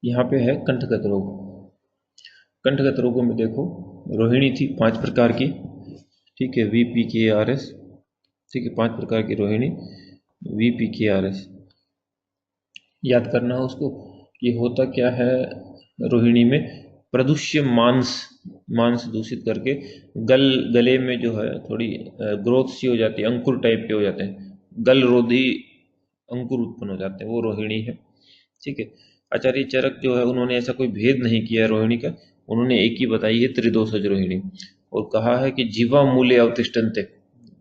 यहाँ पे है कंठगत रोग। कंठगत रोगों में देखो, रोहिणी थी 5 प्रकार की, ठीक है, VPKRS, ठीक है, 5 प्रकार की रोहिणी, VPKRS याद करना है उसको। ये होता क्या है, रोहिणी में प्रदुष्य मांस दूषित करके गले में जो है थोड़ी ग्रोथ सी हो जाती है, अंकुर टाइप के हो जाते हैं, गल रोधी अंकुर उत्पन्न हो जाते हैं, वो रोहिणी है, ठीक है। आचार्य चरक जो है उन्होंने ऐसा कोई भेद नहीं किया है रोहिणी का, उन्होंने एक ही बताई है त्रिदोषज रोहिणी, और कहा है कि जीवा मूल्य अवतिष्ठन्ते,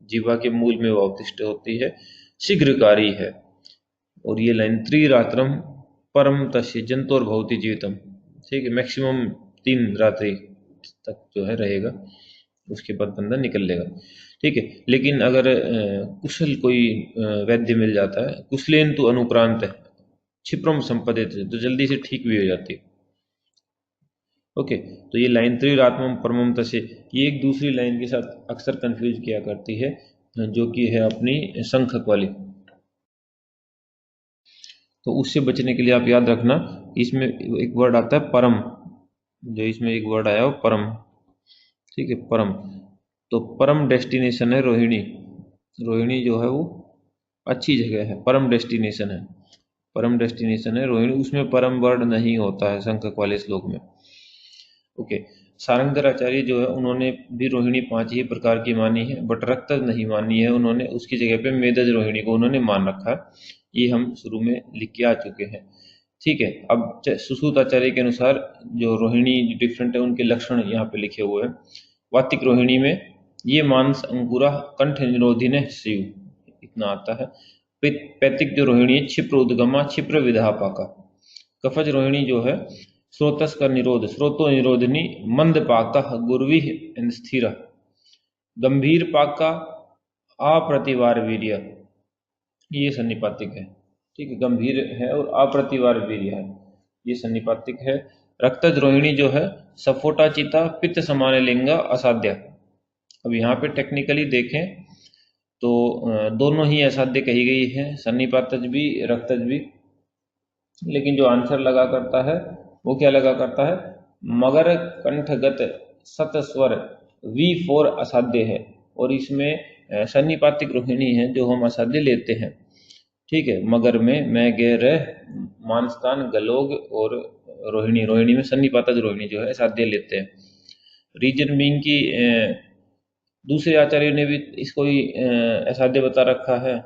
जीवा के मूल में वो अवतिष्ठ होती है, शीघ्रकारी है। और ये लाइन त्रिरात्रम परम तस्य जंतोर भवति जीवितम, ठीक है, मैक्सिमम 3 रात्रि तक जो है रहेगा, उसके बाद बंदा निकल लेगा, ठीक है। लेकिन अगर कुशल कोई वैद्य मिल जाता है, कुशलेन तो अनुप्रांत है क्षिप्रम संपदित, तो जल्दी से ठीक भी हो जाती है। ओके, तो ये लाइन त्रिरात्मम परमम तसे, ये एक दूसरी लाइन के साथ अक्सर कंफ्यूज किया करती है, जो कि है अपनी संखक वाली। तो उससे बचने के लिए आप याद रखना, इसमें एक वर्ड आता है परम, जो इसमें एक वर्ड आया हो परम, ठीक है, परम। तो परम डेस्टिनेशन है रोहिणी, रोहिणी जो है वो अच्छी जगह है, परम डेस्टिनेशन है, परम डेस्टिनेशन है रोहिणी, उसमें परम वर्ड नहीं होता है संख्यक वाले श्लोक में। ओके, सारंगधराचार्य जो है उन्होंने भी रोहिणी 5 ही प्रकार की मानी है, बट रक्तज नहीं मानी है उन्होंने, उसकी जगह पे मेदज रोहिणी को उन्होंने मान रखा है, ये हम शुरू में लिख के आ चुके हैं, ठीक है। अब सुश्रुत आचार्य के अनुसार जो रोहिणी डिफरेंट है उनके लक्षण यहाँ पे लिखे हुए हैं। वातिक रोहिणी में ये मांस अंकुरा कंठ निरोधी ने शिव, इतना आता है। पैतिक जो रोहिणी है क्षिप्र उद्गमा क्षिप्र विधा पाका। कफज रोहिणी जो है स्रोतस का निरोध स्रोतो निरोधनी मंद पाका गुर्वी स्थिर। गंभीर पाका अप्रतिवार वीर्य, ये सन्निपातिक है, ठीक है, गंभीर है और अप्रतिवार वीर्य है, ये सन्निपातिक है। रक्तज रोहिणी जो है सफोटा चिता पित्त समान लिंगा असाध्य। अब यहाँ पे टेक्निकली देखें तो दोनों ही असाध्य कही गई है, सन्निपातज भी रक्तज भी, लेकिन जो आंसर लगा करता है वो क्या लगा करता है, मगर कंठगत सतस्वर V4 असाध्य है, और इसमें सन्निपातिक रोहिणी है जो हम असाध्य लेते हैं, ठीक है। मगर में मैं गैर मानस्तान गलोग और रोहिणी, रोहिणी में सन्निपातज रोहिणी जो है असाध्य लेते हैं। रीजन बीइंग की दूसरे आचार्य ने भी इसको ही असाध्य बता रखा है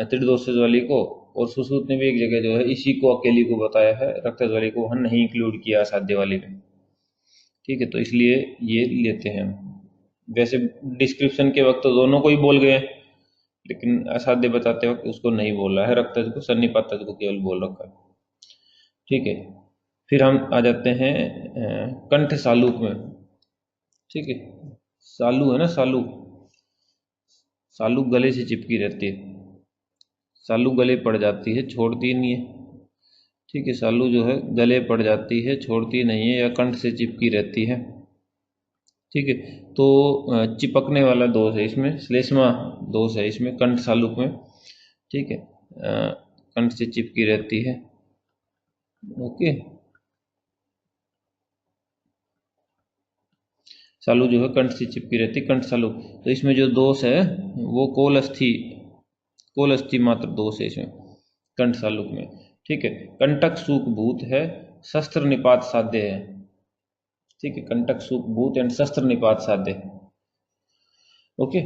त्रिदोषज वाली को, और सुश्रुत ने भी एक जगह जो है इसी को अकेली को बताया है, रक्तज वाली को हम नहीं इंक्लूड किया असाध्य वाली में, ठीक है, तो इसलिए ये लेते हैं। वैसे डिस्क्रिप्शन के वक्त तो दोनों को ही बोल गए, लेकिन असाध्य बताते वक्त उसको नहीं बोला है, रक्तज को सन्निपातज को केवल बोल रखा है, ठीक है। फिर हम आ जाते हैं कंठ सालूक में, ठीक है, सालू है ना, सालू, सालू गले से चिपकी रहती है, सालू गले पड़ जाती है, छोड़ती नहीं है, ठीक है, सालू जो है गले पड़ जाती है, छोड़ती नहीं है, या कंठ से चिपकी रहती है, ठीक है। तो चिपकने वाला दोष है इसमें, श्लेष्मा दोष है इसमें कंठ सालूक में, ठीक है, कंठ से चिपकी रहती है, ओके। सालू जो है कंठ से चिपकी रहती है, कंठ सालू। तो इसमें जो दोष है वो कोलस्थी मात्र दोष है इसमें कंठ सालुक में, ठीक है। कंटक सूक भूत है, शस्त्र निपात साध्य है, ठीक है, कंटक सूक भूत एंड शस्त्र निपात साध्य, ओके।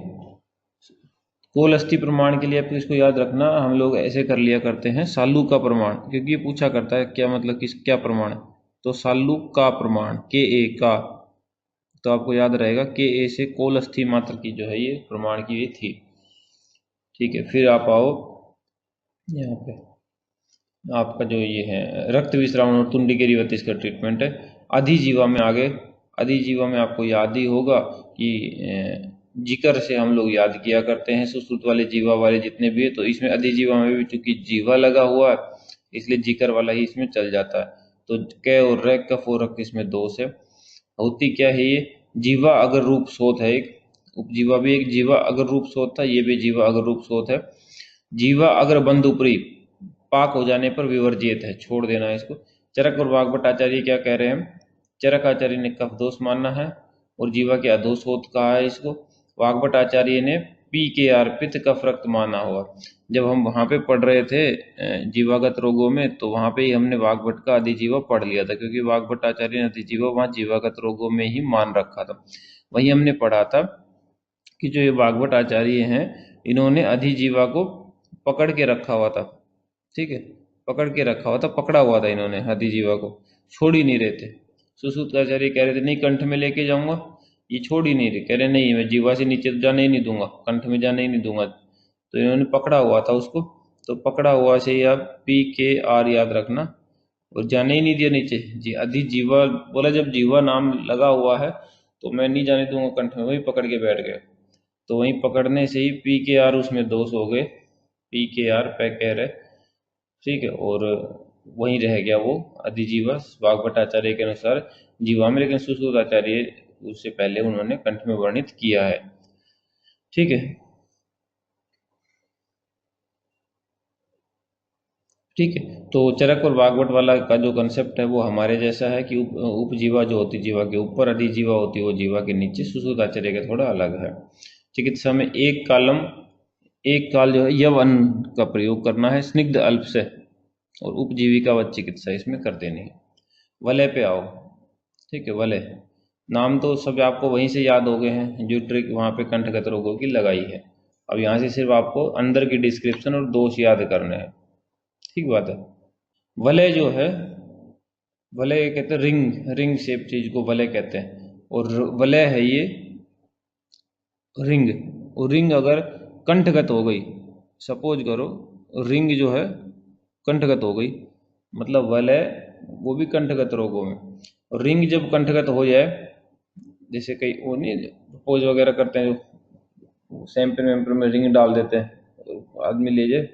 कोलस्थी प्रमाण के लिए आपको इसको याद रखना, हम लोग ऐसे कर लिया करते हैं सालू का प्रमाण, क्योंकि ये पूछा करता है क्या मतलब किस क्या प्रमाण है, तो सालू का प्रमाण KA का, तो आपको याद रहेगा KA से कोलस्थी मात्र की जो है ये प्रमाण की ये थी, ठीक है। फिर आप आओ यहाँ पे, आपका जो ये है रक्त विश्रावण और तुंडी के रिवत इसका ट्रीटमेंट है। अधिजीवा में आगे, अधिजीवा में आपको याद ही होगा कि जिकर से हम लोग याद किया करते हैं, सुश्रुत वाले जीवा वाले जितने भी है, तो इसमें अधिजीवा में भी चूंकि जीवा लगा हुआ है इसलिए जिकर वाला ही इसमें चल जाता है। तो क और र कफ और रक्त इसमें दोष है। होती क्या है ये, जीवा अगर रूप सोत है एक, उपजीवा भी एक जीवा अगर रूप सोत था, ये भी जीवा अगर रूप सोत है। जीवा अगर बंद ऊपरी पाक हो जाने पर विवर्जित है, छोड़ देना है इसको। चरक और वाग्भट आचार्य क्या कह रहे हैं? चरक आचार्य ने कफ दोष मानना है और जीवा के अधोषोत कहा है इसको। वाग्भट आचार्य ने पी के आर पित्त कफ रक्त माना हुआ। जब हम वहाँ पे पढ़ रहे थे जीवागत रोगों में, तो वहाँ पे ही हमने वाग्भट का अधिजीवा पढ़ लिया था, क्योंकि वाग्भट आचार्य ने अधिजीवा वहाँ जीवागत रोगों में ही मान रखा था। वहीं हमने पढ़ा था कि जो ये वाग्भट आचार्य हैं, इन्होंने अधिजीवा को पकड़ के रखा हुआ था। ठीक है, पकड़ के रखा हुआ था, पकड़ा हुआ था इन्होंने अधिजीवा को, छोड़ ही नहीं रहे थे। सुश्रुत आचार्य कह रहे थे नहीं कंठ में लेके जाऊंगा, ये छोड़ ही नहीं रहे, कह रहे नहीं मैं जीवा से नीचे जाने ही नहीं दूंगा, कंठ में जाने ही नहीं दूंगा। तो इन्होंने पकड़ा हुआ था उसको, तो पकड़ा हुआ से ही आप पी के आर याद रखना, और जाने ही नहीं दिया नीचे जी। अधिजीवा बोला, जब जीवा नाम लगा हुआ है तो मैं नहीं जाने दूंगा कंठ में, वही पकड़ के बैठ गए। तो वहीं पकड़ने से ही पी के आर उसमें दोष हो गए, पी के आर पे कह रहे, ठीक है, और वहीं रह गया वो अधिजीवा वाग्भट आचार्य के अनुसार जीवा में, लेकिन सुश्रुत आचार्य उससे पहले उन्होंने कंठ में वर्णित किया है। ठीक है, ठीक है। तो चरक और वाग्भट वाला का जो कंसेप्ट है वो हमारे जैसा है कि उपजीवा जो होती जीवा के ऊपर, अधिजीवा होती है वो जीवा के नीचे। सुश्रुत आचार्य का थोड़ा अलग है। चिकित्सा में एक काल जो है यव अन्न का प्रयोग करना है स्निग्ध अल्प से, और उपजीविकावत चिकित्सा इसमें कर देनी है। वलय पे आओ। ठीक है, वलय नाम तो सब आपको वहीं से याद हो गए हैं, जो ट्रिक वहाँ पे कंठगत रोगों की लगाई है। अब यहाँ से सिर्फ आपको अंदर की डिस्क्रिप्शन और दोष याद करने हैं। ठीक बात है। वलय जो है, वलय कहते हैं रिंग शेप चीज को वलय कहते हैं, और वलय है ये रिंग। और रिंग अगर कंठगत हो गई, सपोज करो रिंग जो है कंठगत हो गई, मतलब वलय वो भी कंठगत रोगों में। और रिंग जब कंठगत हो जाए, जैसे कई वो नहीं पोज वगैरह करते हैं, जो सैंपल वैम्पर में रिंग डाल देते हैं, तो आदमी ले जाए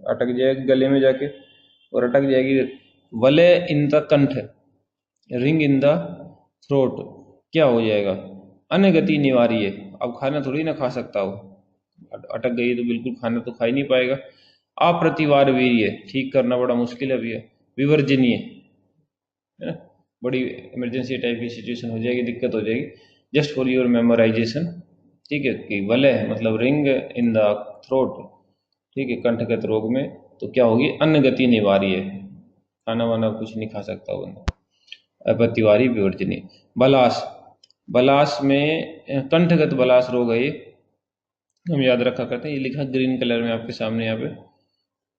अटक जाएगी गले में जाके और अटक जाएगी। वलय इन द कंठ, रिंग इन द थ्रोट, क्या हो जाएगा? अनगति निवारी है। अब खाना थोड़ी ना खा सकता हो, अटक गई तो बिल्कुल खाना तो खा ही नहीं पाएगा। अप्रतिवार वीर्य, ठीक करना बड़ा मुश्किल है भैया। विवर्जनीय है ना, बड़ी इमरजेंसी टाइप की सिचुएशन हो जाएगी, दिक्कत हो जाएगी। जस्ट फॉर योर मेमोराइजेशन, ठीक है, कि वलय मतलब रिंग इन द थ्रोट, ठीक है, कंठगत रोग में तो क्या होगी? अन्न गति निवारी है, खाना वाना कुछ नहीं खा सकता बंदा। अपतिवारी विवर्जनीय। बलास, बलास में कंठगत बलास रोग है ये, हम याद रखा करते हैं, ये लिखा ग्रीन कलर में आपके सामने यहाँ पे,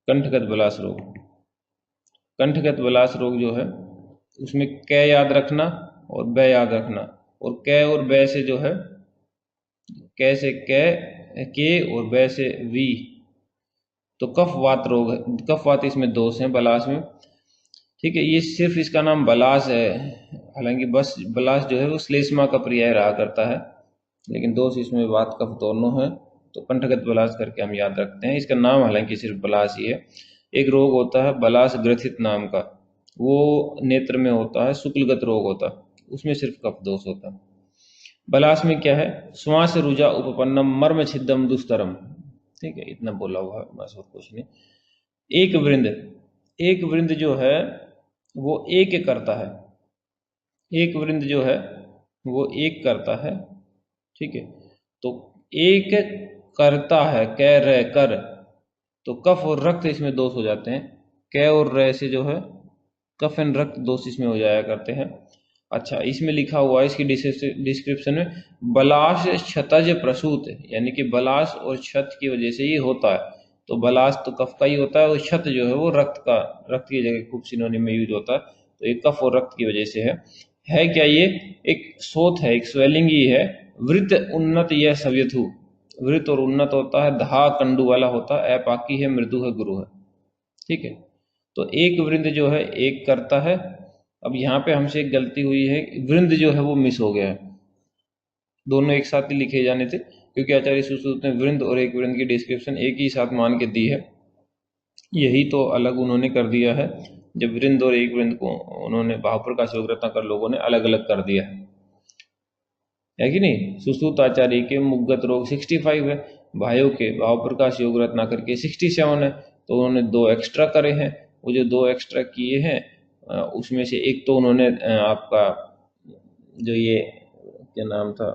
कंठगत बलास रोग। कंठगत बलास रोग जो है उसमें कै याद रखना और बै याद रखना, और कै और बै से जो है, कै से कै के और बै से वी, तो कफवात रोग है। कफवात इसमें दोष है बलास में। ठीक है, ये सिर्फ इसका नाम बलास है, हालांकि बस बलास जो है वो श्लेष्मा का पर्याय रहा करता है, लेकिन दोष इसमें वात कफ दोनों है, तो कंठगत बलास करके हम याद रखते हैं। इसका नाम हालांकि सिर्फ बलास ही है। एक रोग होता है बलास ग्रथित नाम का, वो नेत्र में होता है, शुक्लगत रोग होता है, उसमें सिर्फ कफ दोष होता है। बलास में क्या है? श्वास रुजा उपपन्नम मर्म छिद्दम दुस्तरम। ठीक है, इतना बोला हुआ है बस, और कुछ नहीं। एक वृंद, एक वृंद जो है वो एक करता है, एक वृंद जो है वो एक करता है। ठीक है, तो एक करता है, कै रे कर, तो कफ और रक्त इसमें दोष हो जाते हैं। कै और रे से जो है कफ एंड रक्त दोष इसमें हो जाया करते हैं। अच्छा, इसमें लिखा हुआ है इसकी डिस्क्रिप्शन में, बलास क्षतज प्रसूत, यानी कि बलास और क्षत की वजह से ये होता है। तो बलास तो कफ का ही होता है, और क्षत जो है वो रक्त का, रक्त की जगह खूब सिनोनिम में यूज होता है, तो ये कफ और रक्त की वजह से है क्या? ये एक शोथ है, एक स्वेलिंग ही है। वृत्त उन्नत यह सव्यथु, वृत्त और उन्नत होता है, धा कंडू वाला होता है, अपाकी है, मृदु है, गुरु है। ठीक है, तो एक वृंद जो है एक करता है। अब यहाँ पे हमसे एक गलती हुई है, वृंद जो है वो मिस हो गया है, दोनों एक साथ ही लिखे जाने थे, क्योंकि आचार्य सुश्रुत ने वृंद और एक वृंद की डिस्क्रिप्शन एक ही साथ मान के दी है। यही तो अलग उन्होंने कर दिया है, जब वृंद और एक वृंद को उन्होंने भावप्रकाश योग रत्नाकर लोगों ने अलग अलग कर दिया है कि नहीं? सुश्रुत आचार्य के मुग्गत रोग 65 है, भाइयों के भावप्रकाश योग रत्नाकर के 67 है, तो उन्होंने 2 एक्स्ट्रा करे हैं। वो जो 2 एक्स्ट्रा किए हैं उसमें से एक तो उन्होंने आपका जो ये क्या नाम था,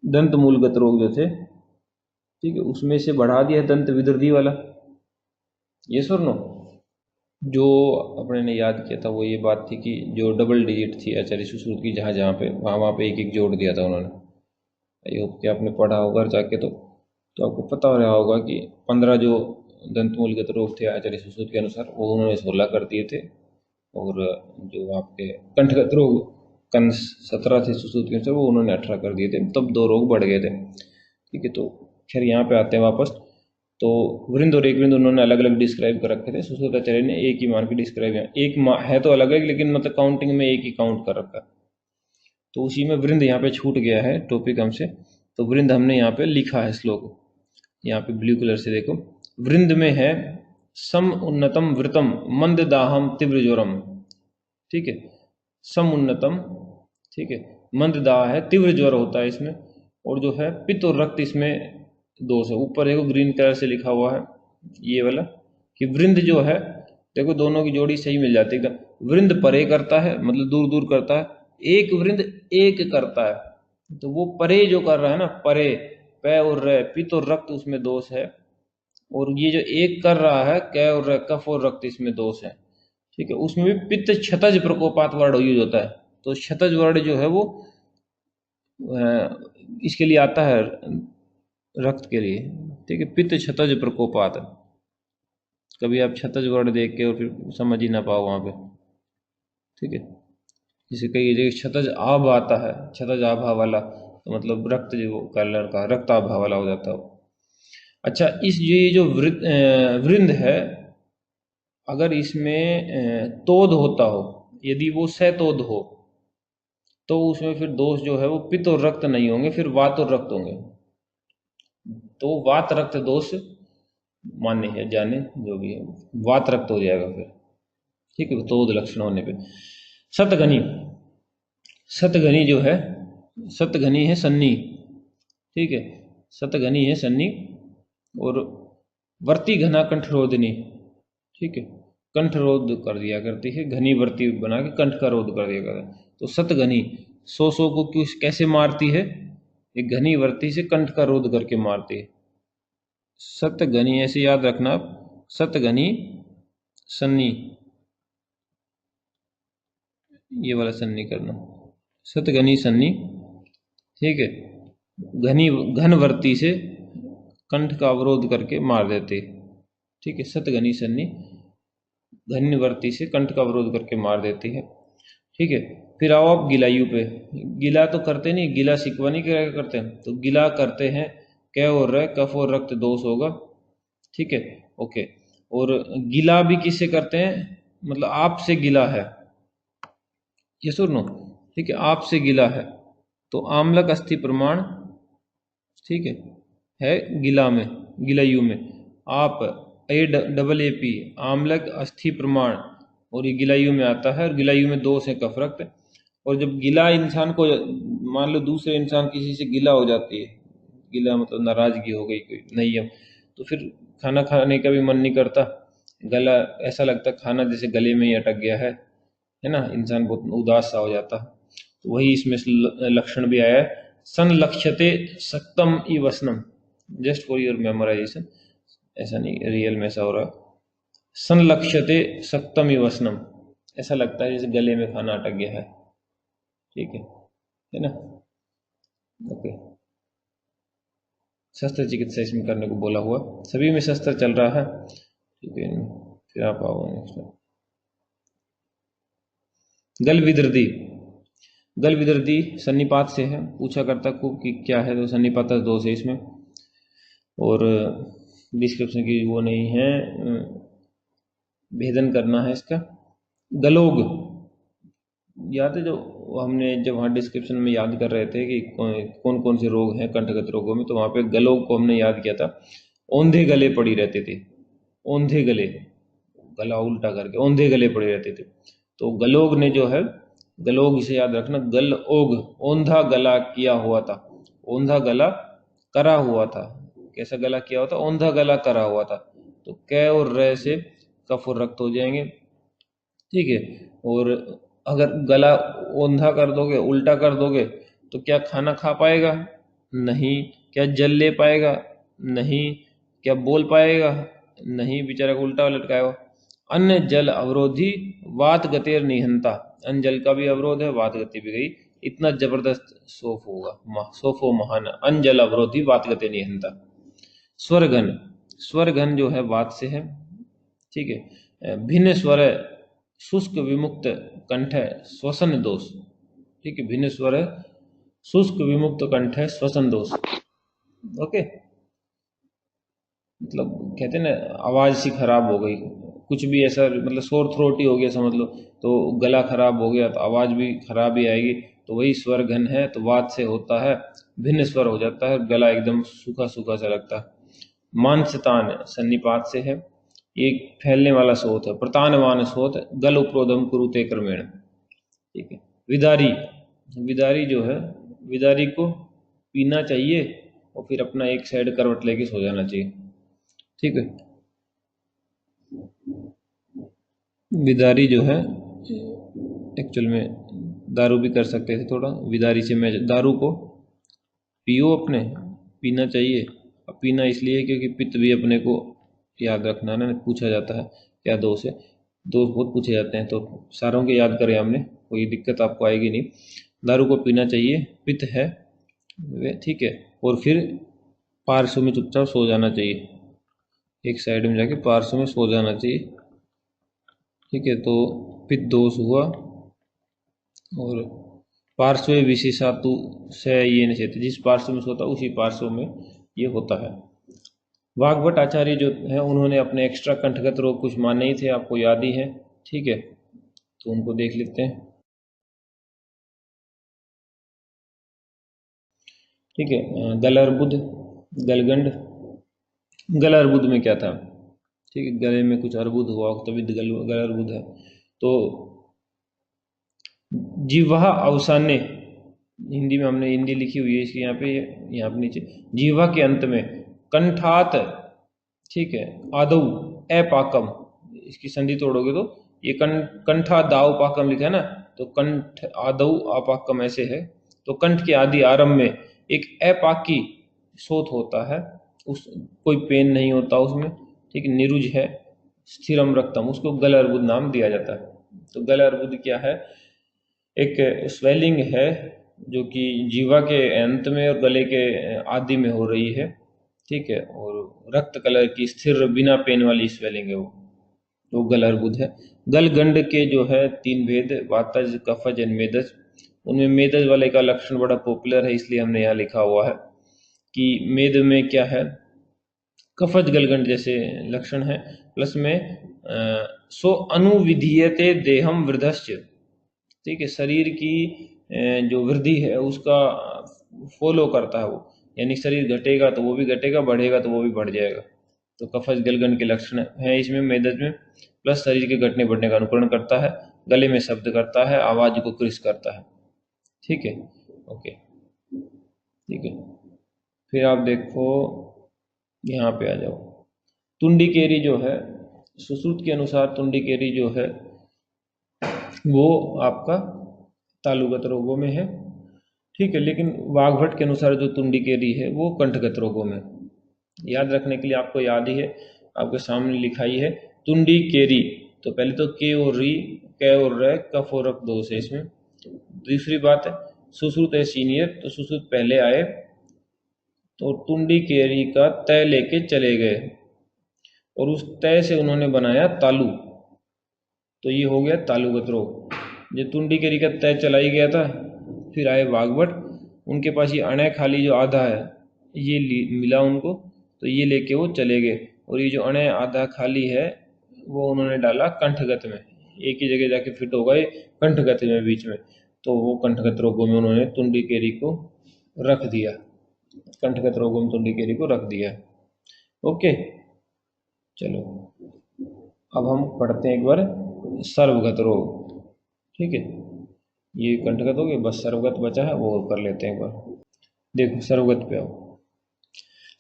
दंत मूलगत रोग जो थे, ठीक है, उसमें से बढ़ा दिया दंत विदृधि वाला। ये सुन लो, जो अपने ने याद किया था वो ये बात थी कि जो डबल डिजिट थी आचार्य सुश्रुत की, जहाँ जहाँ पे वहाँ पे एक एक जोड़ दिया था उन्होंने। आई होप कि आपने पढ़ा होगा जाके, तो आपको पता हो रहा होगा कि 15 जो दंतमूलगत रोग थे आचार्य सुश्रुत के अनुसार, वो उन्होंने 16 कर दिए थे। और जो आपके कंठगत रोग कन 17 थे सुश्रुत के अनुसार, वो उन्होंने 18 कर दिए थे, तब 2 रोग बढ़ गए थे। ठीक है, तो खैर यहाँ पे आते हैं वापस। तो वृंद और एक वृंद उन्होंने अलग अलग डिस्क्राइब कर रखे थे, सुश्रुताचार्य ने एक ही मान के डिस्क्राइब है, एक है तो अलग है, लेकिन मतलब काउंटिंग में एक ही काउंट कर रखा है। तो उसी में वृंद यहाँ पे छूट गया है टॉपिक हमसे, तो वृंद हमने यहाँ पे लिखा है श्लोक, यहाँ पे ब्लू कलर से देखो। वृंद में है सम उन्नतम वृतम मंद दाहम तीव्र ज्वरम। ठीक है, सम उन्नतम, ठीक है, मंद दाह है, तीव्र ज्वर होता है इसमें, और जो है पित्त और रक्त इसमें दोष है। ऊपर देखो ग्रीन कलर से लिखा हुआ है ये वाला कि वृंद जो है, देखो दोनों की जोड़ी सही मिल जाती है। वृंद परे करता है, मतलब दूर दूर करता है, एक वृंद एक करता है, तो वो परे जो कर रहा है ना, परे पै और रे, पित्त और रक्त उसमें दोष है। और ये जो एक कर रहा है कै और रे, कफ और रक्त इसमें दोष है। ठीक है, उसमें भी पित्त क्षतज प्रकोपात वर्ड यूज होता है। तो क्षतज वर्ड जो है वो इसके लिए आता है, रक्त के लिए। ठीक है, पित्त क्षतज प्रकोपात। कभी आप क्षतज वर्ड देख के और फिर समझ ही ना पाओ वहां पे। ठीक है, जैसे कई जगह क्षतज आभ आता है, क्षतज आभा वाला, तो मतलब रक्त जो कलर का रक्त आभा वाला हो जाता है। अच्छा, इस ये जो वृंद है, अगर इसमें तोद होता हो, यदि वो सतोद हो, तो उसमें फिर दोष जो है वो पित्त और रक्त नहीं होंगे, फिर वात और रक्त होंगे। तो वात रक्त दोष मान्य है, जाने जो भी है, वात रक्त हो जाएगा फिर। ठीक है, तोद लक्षण होने पे। सतघनी, सतघनी जो है, सतघनी है सन्नी। ठीक है, सतघनी है सन्नी, और वर्ती घना कंठरोधनी। ठीक है, कंठ रोध कर दिया करती है, घनी वर्ती बना के कंठ का रोध कर दिया करता है। तो सतघनी सो को क्यों कैसे मारती है, एक घनी वर्ती से कंठ का रोध करके मारती है। सतघनी ऐसे याद रखना आप, सतघनी सन्नी, ये वाला सन्नी करना, सतघनी सन्नी। ठीक है, घनी घनवर्ती से कंठ का अवरोध करके मार देते। ठीक है, सतघनी सन्नी घनवर्ती से कंठ का अवरोध करके मार देती है। ठीक है, फिर आओ आप गिलायु पे। गिला तो करते नहीं, गिला सिकवा नहीं करते हैं, तो गिला करते हैं, कै और रह, कफ और रक्त दोष होगा। ठीक है, ओके। और गिला भी किससे करते हैं, मतलब आप से गिला है, ये सुनो। ठीक है, आप से गिला है, तो आम्लक अस्थि प्रमाण। ठीक है गिला में, गिलायु में आप, ए डबल ए पी, आम्लक अस्थि प्रमाण, और ये गिलायु में आता है, और गिलायु में दोष है कफ रक्त। और जब गिला इंसान को, मान लो दूसरे इंसान किसी से गिला हो जाती है, गिला मतलब नाराजगी हो गई कोई नहीं है, तो फिर खाना खाने का भी मन नहीं करता, गला ऐसा लगता खाना जैसे गले में ही अटक गया है ना, इंसान बहुत उदास सा हो जाता। तो वही इसमें लक्षण भी आया है, संलक्ष्यते सक्तम ई वसनम, जस्ट फॉर योर मेमोराइजेशन, ऐसा नहीं रियल में ऐसा हो रहा। संलक्ष्यते सक्तम ई वसनम, ऐसा लगता है जैसे गले में खाना अटक गया है। ठीक है ना, ओके। शस्त्र चिकित्सा इसमें करने को बोला हुआ, सभी में शस्त्र चल रहा है। ठीक है, फिर आप आओ नेक्स्ट। गल विदृति, गल विदृति सन्निपात से है, पूछा करता खूब कि क्या है, तो सन्निपात दोष है इसमें, और डिस्क्रिप्शन की वो नहीं है, भेदन करना है इसका। गलोग, याद है जो हमने जब वहाँ डिस्क्रिप्शन में याद कर रहे थे कि कौन कौन से रोग हैं कंठगत रोगों में, तो वहाँ पे गलोग को हमने याद किया था, औंधे गले पड़ी रहते थे, औंधे गले, गला उल्टा करके औंधे गले पड़े रहते थे। तो गलोग ने जो है, गलोग इसे याद रखना, गल ओग, औंधा गला किया हुआ था, औंधा गला करा हुआ था। कैसा गला किया हुआ था, औंधा गला करा हुआ था। तो कै और रे से कफ और रक्त हो जाएंगे, ठीक है। और अगर गला औंधा कर दोगे, उल्टा कर दोगे, तो क्या खाना खा पाएगा? नहीं। क्या जल ले पाएगा? नहीं। क्या बोल पाएगा? नहीं, बेचारा को उल्टा लटकाएगा। अन्य जल अवरोधी वात गतिर निहंता, अन्य जल का भी अवरोध है, वात गति भी गई। इतना जबरदस्त सोफ होगा, सोफो महान अन्य जल अवरोधी वात गति निहंता। स्वरघन, स्वरघन जो है वात से है, ठीक है। भिन्न स्वर है, शुष्क विमुक्त कंठ है, श्वसन दोष, ठीक है। भिन्न स्वर है, शुष्क विमुक्त कंठ है, श्वसन दोष। ओके, मतलब कहते हैं ना आवाज सी खराब हो गई, कुछ भी ऐसा मतलब शोर थ्रोट ही हो गया समझ लो, तो गला खराब हो गया तो आवाज भी खराब ही आएगी। तो वही स्वर घन है, तो वात से होता है, भिन्न स्वर हो जाता है, गला एकदम सूखा सूखा सा लगता है। मानसतान सन्निपात से है, एक फैलने वाला स्रोत है। प्रतानवान स्रोत, गल उपरोधम कुरुते क्रमेण, ठीक है। विदारी, विदारी जो है, विदारी को पीना चाहिए और फिर अपना एक साइड करवट लेके सो जाना चाहिए, ठीक है। विदारी जो है एक्चुअल में दारू भी कर सकते थे थोड़ा, विदारी से मैं दारू को पियो अपने, पीना चाहिए। अब पीना इसलिए क्योंकि पित्त भी अपने को याद रखना ना, पूछा जाता है क्या दोष है, दोष बहुत पूछे जाते हैं, तो सारों के याद करें हमने, कोई दिक्कत आपको आएगी नहीं। दारू को पीना चाहिए, पित्त है ठीक है। और फिर पार्श्व में चुपचाप सो जाना चाहिए, एक साइड में जाके पार्श्व में सो जाना चाहिए, ठीक है। तो पित्त दोष हुआ। और पार्श्व विशेषातु से ये निषेध, जिस पार्श्व में सोता उसी पार्श्व में ये होता है। वाग्भट आचार्य जो है उन्होंने अपने एक्स्ट्रा कंठगत रोग कुछ माने ही थे, आपको याद ही है, ठीक है। तो उनको देख लेते हैं, ठीक है। गल अर्बुद, गलगंड, गल अर्बुद में क्या था, ठीक है, गले में कुछ अर्बुद हुआ तभी गल अर्बुद है। तो जिह्वा अवसाने, हिंदी में हमने हिंदी लिखी हुई है इसकी यहाँ पे, यहाँ पे नीचे जिह्वा के अंत में, कंठात, ठीक है, आदौ अपाकम, इसकी संधि तोड़ोगे तो ये कंठा दाव पाकम लिखा है ना, तो कंठ आदौ अपाकम ऐसे है। तो कंठ के आदि आरंभ में एक अपाकी शोथ होता है, उस कोई पेन नहीं होता उसमें, ठीक, निरुज है, स्थिरम रक्तम, उसको गल अर्बुद नाम दिया जाता है। तो गल अर्बुद क्या है, एक स्वेलिंग है जो कि जीवा के अंत में और गले के आदि में हो रही है, ठीक है। और रक्त कलर की स्थिर बिना पेन वाली स्वेलिंग है वो, तो गल अर्बुद है। गलगंड के जो है तीन भेद, वातज, कफज एंड मेदज। उनमें मेदज वाले का लक्षण बड़ा पॉपुलर है, इसलिए हमने यहाँ लिखा हुआ है कि मेद में क्या है, कफज गलगंड जैसे लक्षण है, प्लस में सो अनुविधीयते देहम वृद्धश्च, ठीक है, शरीर की जो वृद्धि है उसका फॉलो करता है वो, यानी शरीर घटेगा तो वो भी घटेगा, बढ़ेगा तो वो भी बढ़ जाएगा। तो कफज गलगंड के लक्षण है इसमें, मेदज में, प्लस शरीर के घटने बढ़ने का अनुकरण करता है, गले में शब्द करता है, आवाज को क्रिस करता है, ठीक है। ओके, ठीक है। फिर आप देखो यहाँ पे आ जाओ, तुंडी केरी जो है, सुश्रुत के अनुसार तुंडी केरी जो है वो आपका तालुगत रोगों में है, ठीक है। लेकिन वाग्भट के अनुसार जो तुंडी केरी है वो कंठगत रोगों में। याद रखने के लिए आपको याद ही है, आपके सामने लिखा ही है तुंडी केरी। तो पहले तो के और री, कै और रै, कफ और रक दोष है इसमें। दूसरी बात है सुश्रुत है सीनियर, तो सुश्रुत पहले आए तो तुंडी केरी का तय लेके चले गए और उस तय से उन्होंने बनाया तालु, तो ये हो गया तालुगत रोग। जो तुंडी केरी का तय चला ही गया था, फिर आए वाग्भट, उनके पास ये अणय खाली जो आधा है ये मिला उनको, तो ये लेके वो चले गए, और ये जो अणय आधा खाली है वो उन्होंने डाला कंठगत में, एक ही जगह जाके फिट होगा ये कंठगत में बीच में, तो वो कंठगत रोगों में उन्होंने तुंडी केरी को रख दिया, कंठगत रोगों में तुंडी केरी को रख दिया। ओके, चलो अब हम पढ़ते हैं एक बार सर्वगत रोग, ठीक है। ये कंठगत हो गया, बस सर्वगत बचा है वो कर लेते हैं एक बार। देखो सर्वगत पे आओ।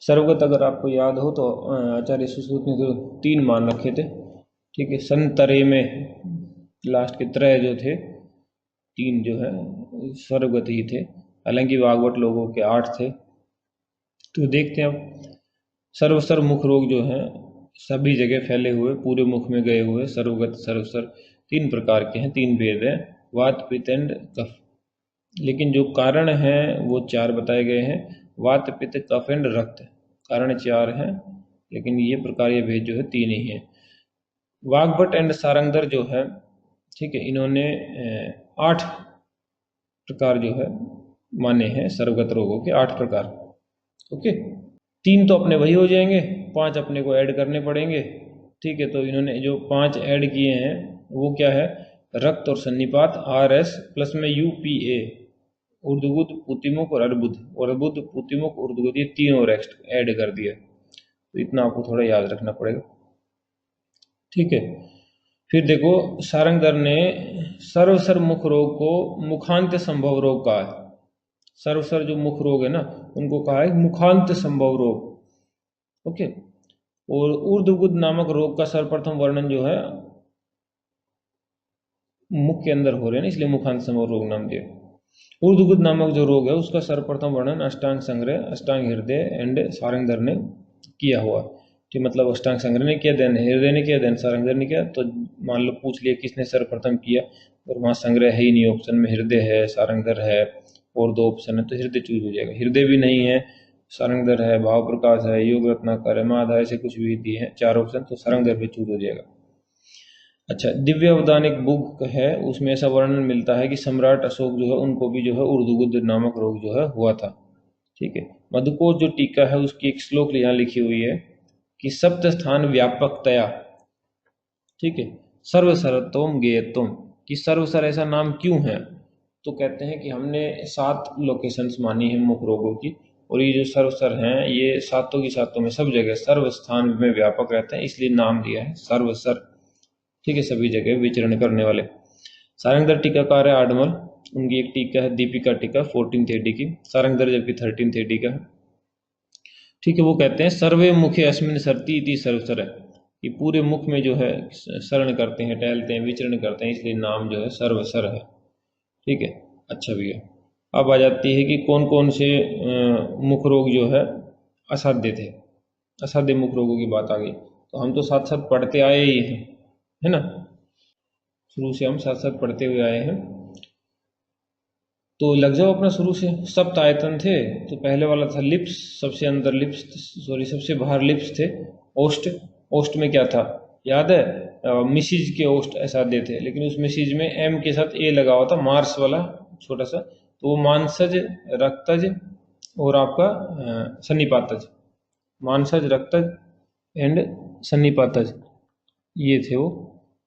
सर्वगत अगर आपको याद हो तो आचार्य सुश्रुत ने तो 3 मान रखे थे, ठीक है। संतरे में लास्ट के त्रय जो थे, 3 जो है सर्वगत ही थे, हालांकि वाग्भट लोगों के 8 थे। तो देखते हैं अब, सर्वसर मुख रोग जो है सभी जगह फैले हुए, पूरे मुख में गए हुए, सर्वगत सर्वसर 3 प्रकार के हैं, 3 भेद हैं, वात पित्त एंड कफ। लेकिन जो कारण हैं वो 4 बताए गए हैं, वात पित्त कफ एंड रक्त। कारण 4 हैं, लेकिन ये प्रकार, ये भेद जो है 3 ही है। वाग्भट एंड सारंगधर जो है, ठीक है, इन्होंने 8 प्रकार जो है माने हैं सर्वगत रोगों के, 8 प्रकार। ओके, 3 तो अपने वही हो जाएंगे, 5 अपने को ऐड करने पड़ेंगे। ठीक है, तो इन्होंने जो 5 ऐड किए हैं वो क्या है, रक्त और सन्निपात, RS प्लस में UPA, ऊर्ध्वगुद, पुतिमुख और अर्बुद, और अर्बुद, पुतिमुख, ऊर्ध्वगुद, ये 3 और ऐड कर दिया। तो इतना आपको थोड़ा याद रखना पड़ेगा। ठीक है, फिर देखो, सारंगधर ने सर्वसर मुख रोग को मुखांत संभव रोग कहा है। सर्वसर जो मुख रोग है ना, उनको कहा है मुखांत संभव रोग। ओके, और ऊर्ध्वगुद नामक रोग का सर्वप्रथम वर्णन जो है मुख के अंदर हो रहे हैं ना, इसलिए मुखांत संभव रोग नाम दिया। ऊर्ध्वगुद नामक जो रोग है उसका सर्वप्रथम वर्णन अष्टांग संग्रह, अष्टांग हृदय एंड सारंगधर ने किया हुआ। कि मतलब अष्टांग संग्रह ने किया, देन हृदय ने किया, देन सारंगधर ने किया। तो मान लो पूछ लिया किसने सर्वप्रथम किया, और वहाँ संग्रह है ही नहीं ऑप्शन में, हृदय है, सारंगधर है, और 2 ऑप्शन है, तो हृदय चूज हो जाएगा। हृदय भी नहीं है, सारंगधर है, भाव प्रकाश है, योग रत्नाकर है, माधा, ऐसे कुछ भी दिए हैं 4 ऑप्शन, तो सारंगधर भी चूज हो जाएगा। अच्छा, दिव्य अवदान एक बुक है, उसमें ऐसा वर्णन मिलता है कि सम्राट अशोक जो है उनको भी जो है ऊर्ध्वगुद नामक रोग जो है हुआ था। ठीक है, मधुकोश जो टीका है उसकी एक श्लोक यहाँ लिखी हुई है कि सप्त स्थान व्यापकतया, ठीक है, सर्वसरत्वम ज्ञेयत्वम, कि सर्वसर ऐसा नाम क्यों है, तो कहते हैं कि हमने 7 लोकेशंस मानी है मुख रोगों की, और ये जो सर्वसर हैं ये सातों की सातों में सब जगह सर्व स्थान में व्यापक रहते हैं, इसलिए नाम दिया है सर्वसर। ठीक है, सभी जगह विचरण करने वाले। सारंगधर टीकाकार है आडमल, उनकी एक टीका है दीपिका टीका 14th AD की, सारंगधर जबकि 13th AD का है। ठीक है, वो कहते हैं सर्वे मुखे अस्मिन सरती इति सर्वसर है, कि पूरे मुख में जो है शरण करते हैं, टहलते हैं, विचरण करते हैं, इसलिए नाम जो है सर्वसर है। ठीक है, अच्छा भैया, अब आ जाती है कि कौन कौन से मुख रोग जो है असाध्य थे। असाध्य मुख रोगों की बात आ गई, तो हम तो साथ साथ पढ़ते आए ही हैं, है ना, शुरू से हम साथ साथ पढ़ते हुए आए हैं। तो लग जाओ अपना शुरू से। सप्त आयतन थे, तो पहले वाला था लिप्स, सबसे अंदर लिप्स, सॉरी सबसे बाहर लिप्स थे। ओष्ठ, ओष्ठ में क्या था याद है, मिसिज के ओष्ठ असाध्य थे, लेकिन उस मिसिज में एम के साथ ए लगा हुआ था, मार्स वाला छोटा सा, तो वो मानसज, रक्तज और आपका सन्निपातज, मानसज, रक्तज एंड सन्निपातज, ये थे वो।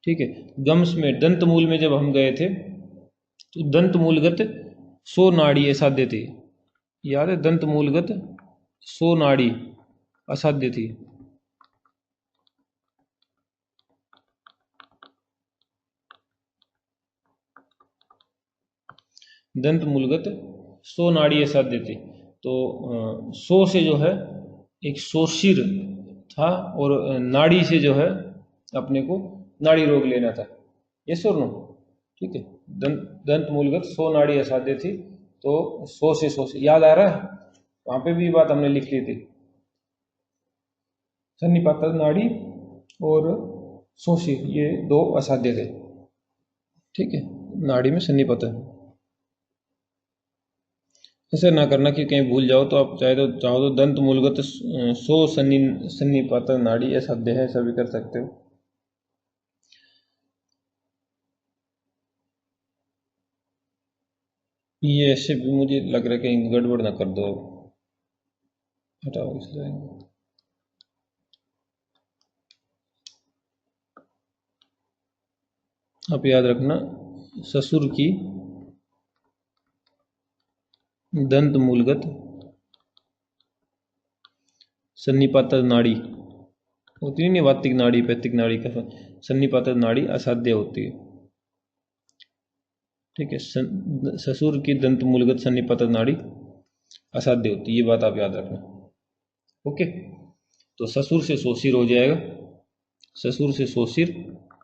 ठीक है, गम्स में दंत मूल में जब हम गए थे तो दंत मूलगत 100 नाड़ी असाध्य थी, याद है, दंत मूलगत 100 नाड़ी असाध्य थी। दंत मूलगत 100 नाड़ी असाध्य थी, तो 100 से जो है एक शोषिर था, और नाड़ी से जो है अपने को नाड़ी रोग लेना था, ये सुर नो। ठीक है, दंत मूलगत 100 नाड़ी असाध्य थी, तो 100 से 100 से याद आ रहा है, वहां पे भी बात हमने लिख ली थी, सन्निपात नाड़ी और शोषिर, ये 2 असाध्य थे। ठीक है, नाड़ी में सन्निपात, ऐसे ना करना कि कहीं भूल जाओ, तो आप चाहो तो दंत मूलगत 100 सन्निपात नाड़ी असाध्य है, ऐसा भी कर सकते हो। ये ऐसे भी मुझे लग रहा है कहीं गड़बड़ ना कर दो, हटाओ इसलिए। आप याद रखना, ससुर की दंत मूलगत सन्निपात नाड़ी होती नहीं, वातिक नाड़ी पैतिक नाड़ी का सन्निपात नाड़ी असाध्य होती है। ठीक है, ससुर की दंत मूलगत सन्निपात नाड़ी असाध्य होती है, ये बात आप याद रखना। ओके, तो ससुर से सोशिर हो जाएगा, ससुर से सोशिर,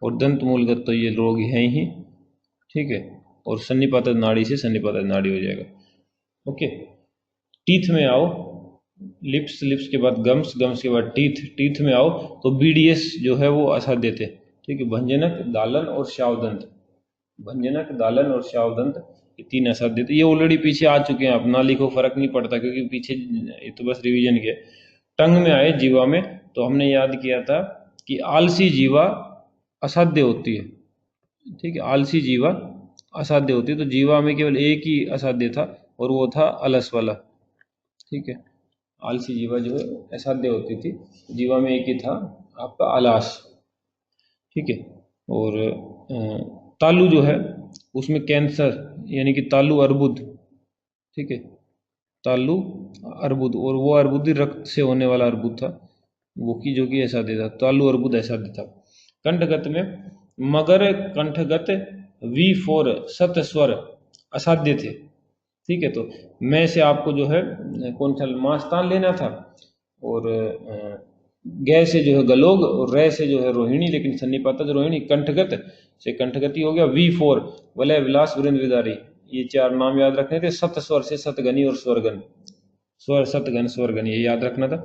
और दंत मूलगत तो ये रोग है ही, ठीक है। और सन्निपातज नाड़ी से सन्निपातज नाड़ी हो जाएगा। ओके, टीथ में आओ, लिप्स, लिप्स के बाद गम्स, गम्स के बाद टीथ, टीथ में आओ तो बीडीएस जो है वो असाध्य थे, ठीक है। भंजनक, दालन और श्यावदंत, भंजनक, दालन और श्यावदंत, ये 3 असाध्य थे। ये ऑलरेडी पीछे आ चुके हैं, आप ना लिखो, फर्क नहीं पड़ता, क्योंकि पीछे ये तो बस रिवीजन के। टंग में आए, जीवा में, तो हमने याद किया था कि आलसी जीवा असाध्य होती है, ठीक है। आलसी जीवा असाध्य होती है, तो जीवा में केवल एक ही असाध्य था और वो था अलस वाला, ठीक है। आलसी जीवा जो है असाध्य होती थी, जीवा में एक ही था आपका आलास, ठीक है। और तालु जो है उसमें कैंसर यानी कि तालु अर्बुद, ठीक है, तालु अर्बुद, और वो अर्बुद रक्त से होने वाला अर्बुद था, वो की जो कि असाध्य था, तालु अर्बुद असाध्य था। कंठगत में मगर, कंठगत, V4 सत स्वर असाध्य थे, ठीक है। तो मैं से आपको जो है कौन सा मास्तान लेना था, और गै से जो है गलोग, और रे से जो है रोहिणी, लेकिन सन्निपातज रोहिणी। कंठगत से कंठगति हो गया, V4 वलय विलास वृंद विदारी, ये 4 नाम याद रखने थे। सत स्वर से सतगनी और स्वरगन, स्वर सतगन स्वरगन, ये याद रखना था,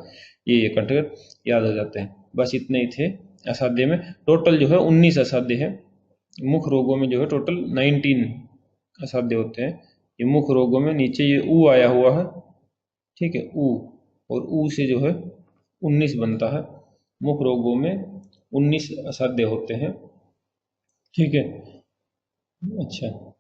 ये कंठगत याद हो जाते हैं। बस इतने ही थे असाध्य में। टोटल जो है 19 असाध्य है। मुख रोगों में जो है टोटल 19 असाध्य होते हैं। ये मुख रोगों में नीचे ये ऊ आया हुआ है, ठीक है, ऊ, और ऊ से जो है 19 बनता है। मुख रोगों में 19 असाध्य होते हैं, ठीक है। अच्छा।